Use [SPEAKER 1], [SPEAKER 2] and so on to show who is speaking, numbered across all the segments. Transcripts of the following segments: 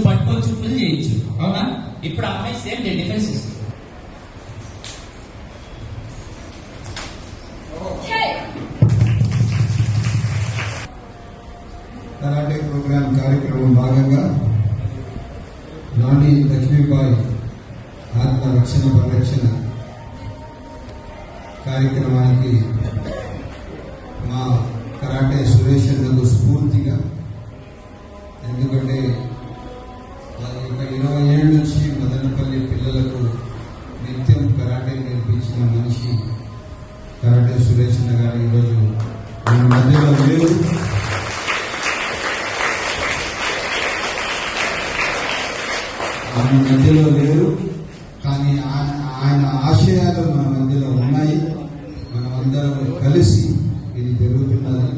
[SPEAKER 1] పట్టుకోవచ్చు చేయొచ్చు. అవునా? ఇప్పుడు అమ్మాయి సేమ్ డిఫెన్స్ ఇస్తుంది.
[SPEAKER 2] కరాటే ప్రోగ్రాం కార్యక్రమం భాగంగా రాణి లక్ష్మీబాయి ఆత్మ రక్షణ పరిరక్షణ కార్యక్రమానికి మా కరాటే సురేష్ అన్నకు స్ఫూర్తిగా, ఎందుకంటే 20 ఏళ్ళ నుంచి మదనపల్లి పిల్లలకు నిత్యం కరాటే నేర్పించిన మనిషి కరాటే సురేష్ అన్న గారు ఈరోజు మన మధ్యలో లేరు. కానీ ఆయన ఆశయాలు మన మధ్యలో ఉన్నాయి. మనం అందరం కలిసి ఇది జరుగుతున్నది.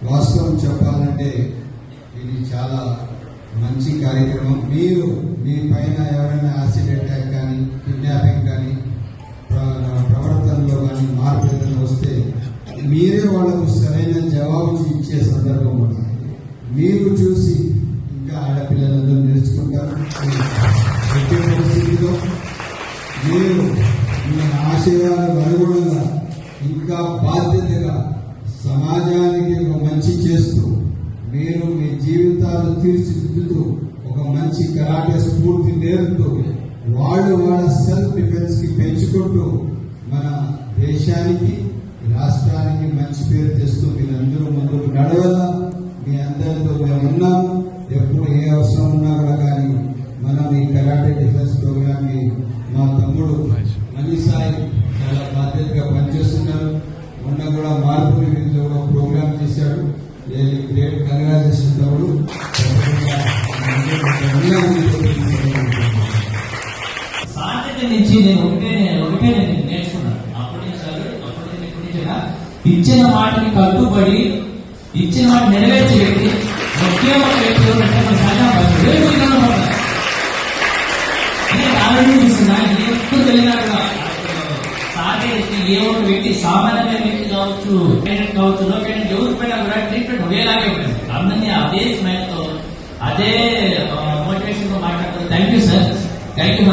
[SPEAKER 2] వాస్తవం చెప్పాలంటే ఇది చాలా మంచి కార్యక్రమం. మీరు మీ పైన ఎవరైనా యాసిడ్ అటాక్ కానీ కిడ్నాపింగ్ కానీ ప్రవర్తనలో కానీ మార్పు ఏదైనా వస్తే మీరే వాళ్ళకు సరైన జవాబు ఇచ్చే సందర్భం ఉంది. మీరు చూసి ఇంకా ఆడపిల్లలందరూ నేర్చుకుంటారు. ప్రతి పరిస్థితిలో మీరు మీ ఆశయాలకు అనుగుణంగా ఇంకా బాధ్యతగా సమాజానికి ఒక మంచి చేస్తూ మీరు మీ జీవితాలు తీర్చిదిద్దుతూ ఒక మంచి కరాటే స్ఫూర్తి నేర్పుతూ వాళ్ళ సెల్ఫ్ డిఫెన్స్ కి పెంచుకుంటూ మన దేశానికి రాష్ట్రానికి మంచి పేరు తెస్తూ మీరందరూ ముందుకు నడవాలా. మీ అందరితో మేము ఉన్నాం. ఎప్పుడు ఏ అవసరం ఉన్నా కూడా కానీ మనం ఈ కరాటే డిఫెన్స్ ప్రోగ్రామ్ ని మా తమ్ముడు మనీసాయి చాలా బాధ్యతగా పనిచేస్తున్నారు. మొన్న కూడా మార్పుని వీధిలో కూడా ప్రోగ్రామ్ చేశాడు. గ్రేట్ కంగ్రాచులేషన్ తమ్ముడు.
[SPEAKER 1] సాధ్యత నుంచి నేను ఒకటే నేర్చుకున్నాను. అప్పటి ఇచ్చిన మాటని కట్టుబడి ఇచ్చిన మాట నెరవేర్చే వ్యక్తి ముఖ్యమైన వ్యక్తులు ఎప్పుడు వెళ్ళినా కూడా సాధ్యత ఏ ఒక వ్యక్తి సామాన్యమైన వ్యక్తి కావచ్చు, లోకేట్ ఎవరి పైన కూడా ట్రీట్మెంట్ ఒకేలాగే ఉంటుంది. అందరినీ అదే స్మైల్ తో అదే మోటివేషన్ తో మాట్లాడుతుంది. Thank you sir. Thank you.